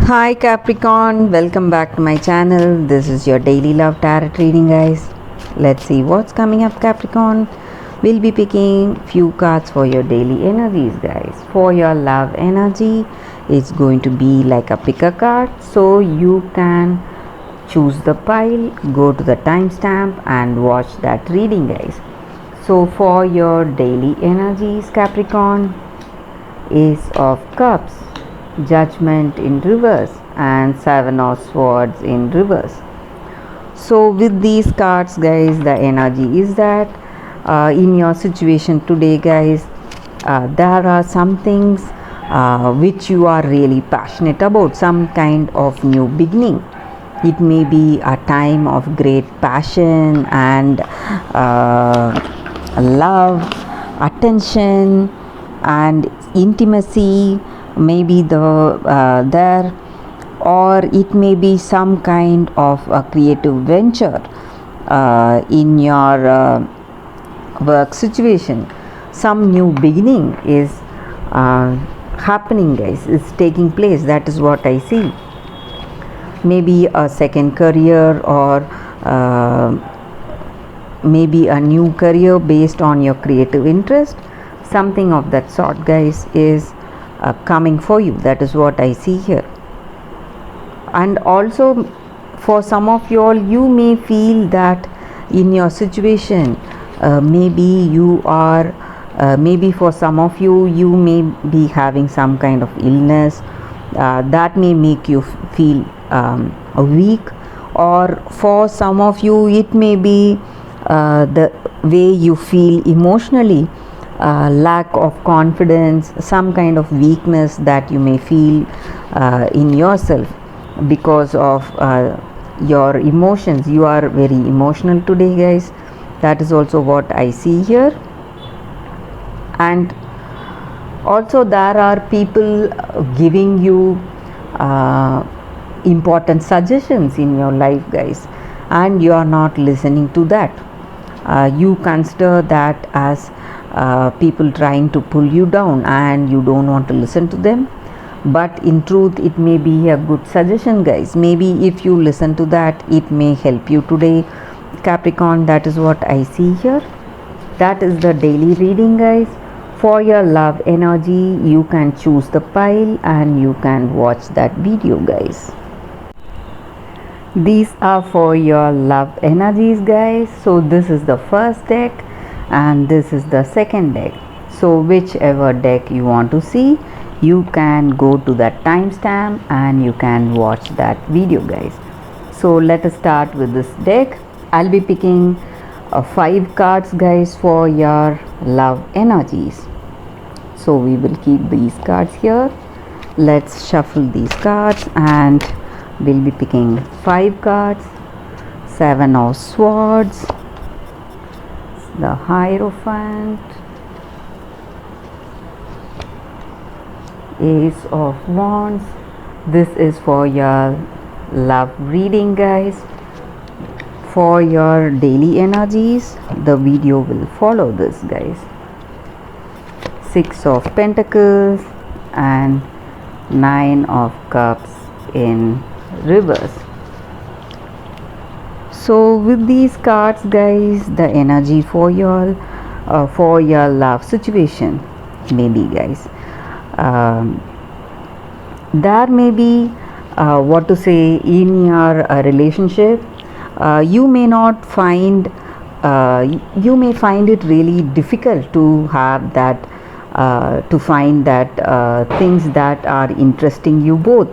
Hi Capricorn, welcome back to my channel. This is your daily love tarot reading, guys. Let's see what's coming up, Capricorn. We'll be picking few cards for your daily energies, guys. For your love energy, it's going to be like a pick a card, so you can choose the pile, go to the timestamp, and watch that reading, guys. So for your daily energies, Capricorn, Ace of Cups, Judgment in reverse, and Seven of Swords in reverse. So with these cards, guys, the energy is that in your situation today, guys, there are some things which you are really passionate about, some kind of new beginning. It may be a time of great passion and love, attention, and intimacy. Maybe there, or it may be some kind of a creative venture in your work situation. Some new beginning is happening, guys, is taking place. That is what I see. Maybe a second career, or maybe a new career based on your creative interest. Something of that sort, guys, is coming for you. That is what I see here. And also for some of you all, you may feel that in your situation, maybe you are maybe for some of you, you may be having some kind of illness that may make you feel weak, or for some of you it may be the way you feel emotionally, lack of confidence, some kind of weakness that you may feel in yourself because of your emotions. You are very emotional today, guys. That is also what I see here. And also there are people giving you important suggestions in your life, guys, and you are not listening to that. You consider that as people trying to pull you down, and you don't want to listen to them. But in truth, it may be a good suggestion, guys. Maybe if you listen to that, it may help you today, Capricorn. That is what I see here. That is the daily reading, guys. For your love energy, you can choose the pile and you can watch that video, guys. These are for your love energies, guys. So this is the first deck and this is the second deck. So whichever deck you want to see, you can go to that timestamp and you can watch that video, guys. So let us start with this deck. I'll be picking 5 cards, guys, for your love energies. So we will keep these cards here. Let's shuffle these cards and we'll be picking 5 cards. 7 of Swords, the Hierophant, Ace of Wands. This is for your love reading, guys. For your daily energies, the video will follow this, guys. 6 of Pentacles and 9 of Cups in reverse. So with these cards, guys, the energy for your love situation, maybe, guys, there may be what to say in your relationship. You may not find you may find it really difficult to have that to find that things that are interesting you both,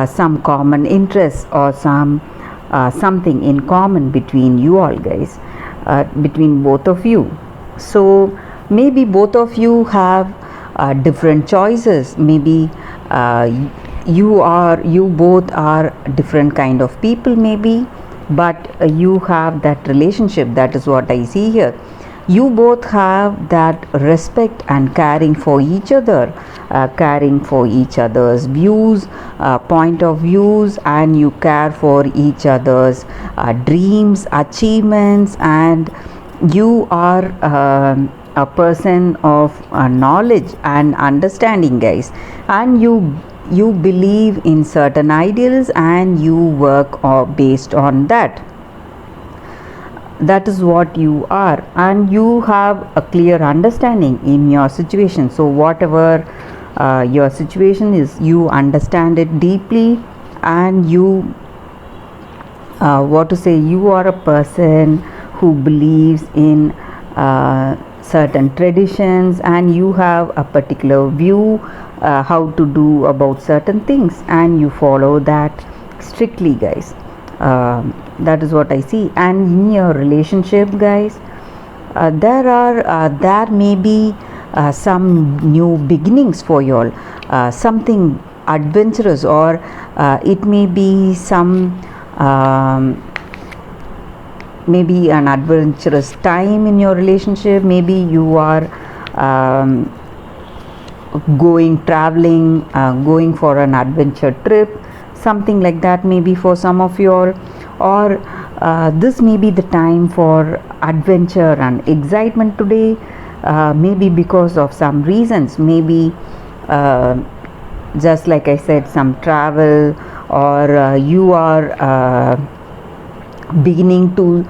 some common interests, or something in common between you all, guys, between both of you. So maybe both of you have different choices. Maybe you both are different kind of people, maybe, but you have that relationship. That is what I see here. You both have that respect and caring for each other, caring for each other's views, point of views, and you care for each other's dreams, achievements, and you are a person of knowledge and understanding, guys, and you you believe in certain ideals and you work based on that. That is what you are, and you have a clear understanding in your situation. So whatever your situation is, you understand it deeply, and you you are a person who believes in certain traditions, and you have a particular view how to do about certain things, and you follow that strictly, guys. That is what I see. And in your relationship, guys, there may be some new beginnings for you all, something adventurous, or it may be some maybe an adventurous time in your relationship. Maybe you are going traveling, going for an adventure trip, something like that, maybe for some of you all. Or this may be the time for adventure and excitement today, maybe because of some reasons, maybe just like I said, some travel, or you are beginning to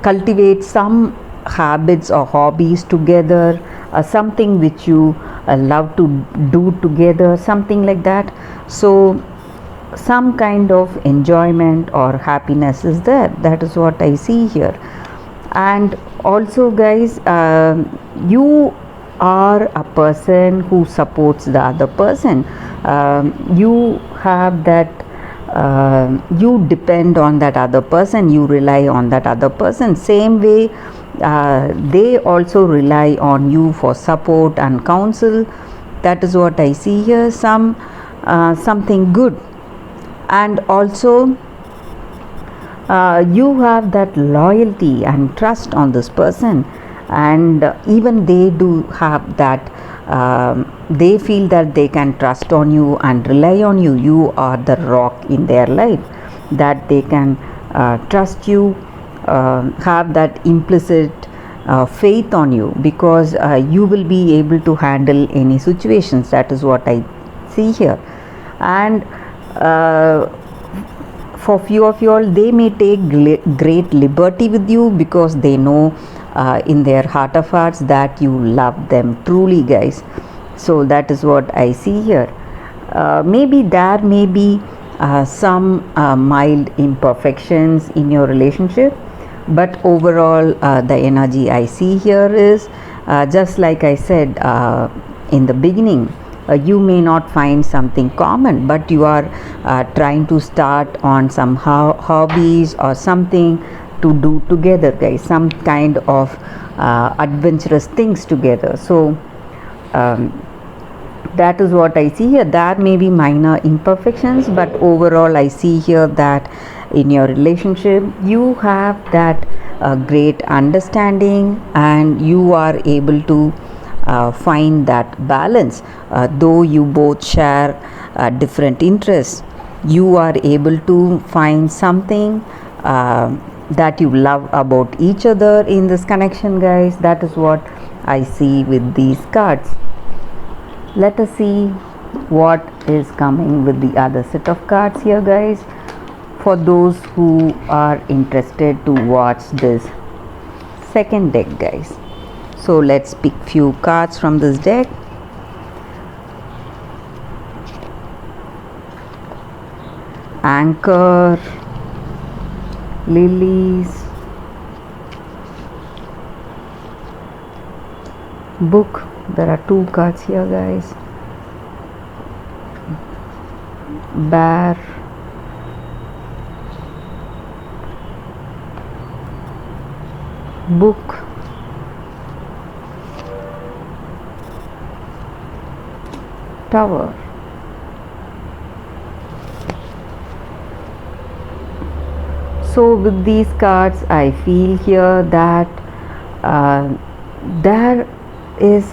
cultivate some habits or hobbies together, something which you love to do together, something like that. So some kind of enjoyment or happiness is there. That is what I see here. And also, guys, you are a person who supports the other person. You have that you depend on that other person, you rely on that other person, same way they also rely on you for support and counsel. That is what I see here, something good. And also you have that loyalty and trust on this person, and even they do have that they feel that they can trust on you and rely on you. You are the rock in their life, that they can trust you, have that implicit faith on you, because you will be able to handle any situations. That is what I see here. And for few of you all, they may take great liberty with you, because they know in their heart of hearts that you love them truly, guys. So that is what I see here. Maybe there may be some mild imperfections in your relationship, but overall the energy I see here is just like I said in the beginning. You may not find something common, but you are trying to start on some hobbies or something to do together, guys, some kind of adventurous things together. So that is what I see here. There may be minor imperfections, but overall I see here that in your relationship you have that great understanding, and you are able to find that balance. Though you both share different interests, you are able to find something that you love about each other in this connection, guys. That is what I see with these cards. Let us see what is coming with the other set of cards here, guys, for those who are interested to watch this second deck, guys. So let's pick few cards from this deck. Anchor, lilies, book. There are two cards here, guys. Bear, book, tower. So with these cards I feel here that there is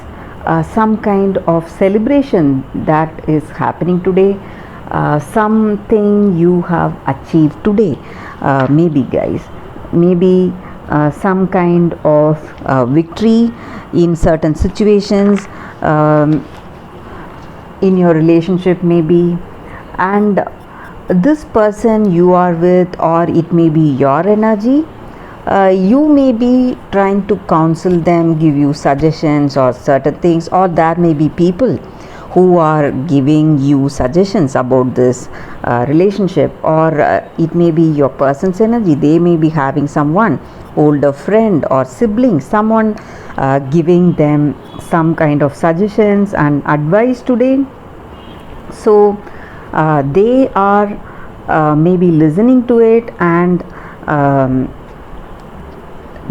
some kind of celebration that is happening today, something you have achieved today, maybe, guys, maybe some kind of victory in certain situations. in your relationship maybe, and this person you are with, or it may be your energy, you may be trying to counsel them, give you suggestions or certain things, or there may be people who are giving you suggestions about this relationship, or it may be your person's energy. They may be having someone, older friend or sibling, someone giving them some kind of suggestions and advice today. So they are maybe listening to it, and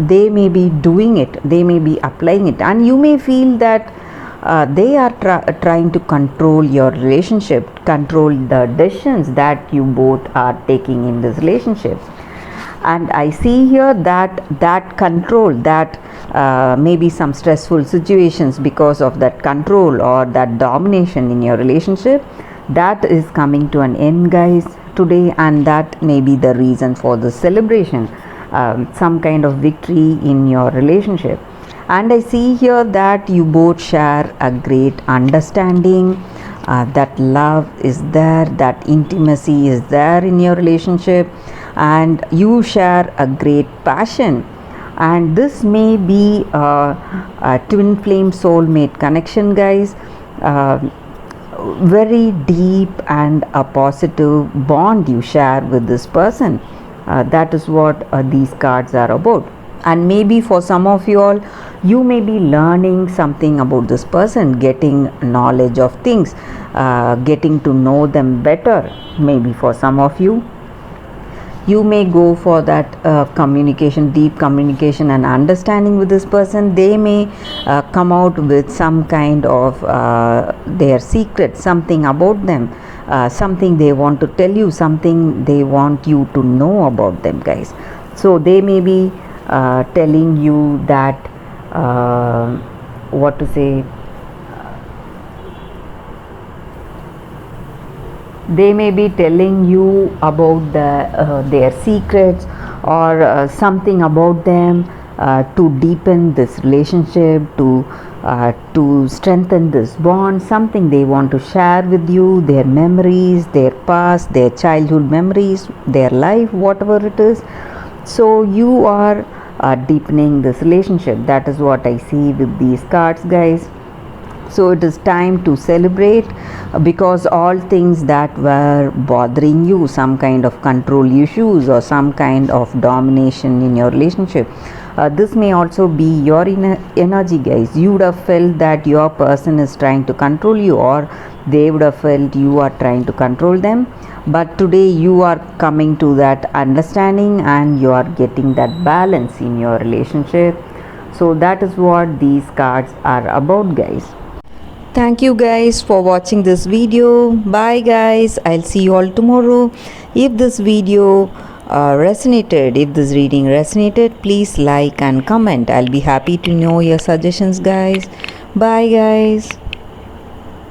they may be doing it, they may be applying it, and you may feel that they are trying to control your relationship, control the decisions that you both are taking in this relationship. And I see here that control, that maybe some stressful situations because of that control or that domination in your relationship, that is coming to an end, guys, today, and that may be the reason for the celebration, some kind of victory in your relationship. And I see here that you both share a great understanding, that love is there, that intimacy is there in your relationship, and you share a great passion. And this may be a twin flame soulmate connection, guys. Very deep and a positive bond you share with this person. That is what these cards are about. And maybe for some of you all, you may be learning something about this person, getting knowledge of things, getting to know them better. Maybe for some of you, you may go for that communication, deep communication and understanding with this person. They may come out with some kind of their secret, something about them, something they want to tell you, something they want you to know about them, guys. So they may be telling you that what to say, they may be telling you about their secrets, or something about them, to deepen this relationship, to strengthen this bond, something they want to share with you, their memories, their past, their childhood memories, their life, whatever it is. So you are deepening this relationship. That is what I see with these cards, guys. So it is time to celebrate, because all things that were bothering you, some kind of control issues or some kind of domination in your relationship, this may also be your energy, guys. You would have felt that your person is trying to control you, or they would have felt you are trying to control them. But today you are coming to that understanding, and you are getting that balance in your relationship. So that is what these cards are about, guys. Thank you guys for watching this video. Bye guys, I'll see you all tomorrow. If this video resonated, if this reading resonated, please like and comment. I'll be happy to know your suggestions, guys. Bye guys.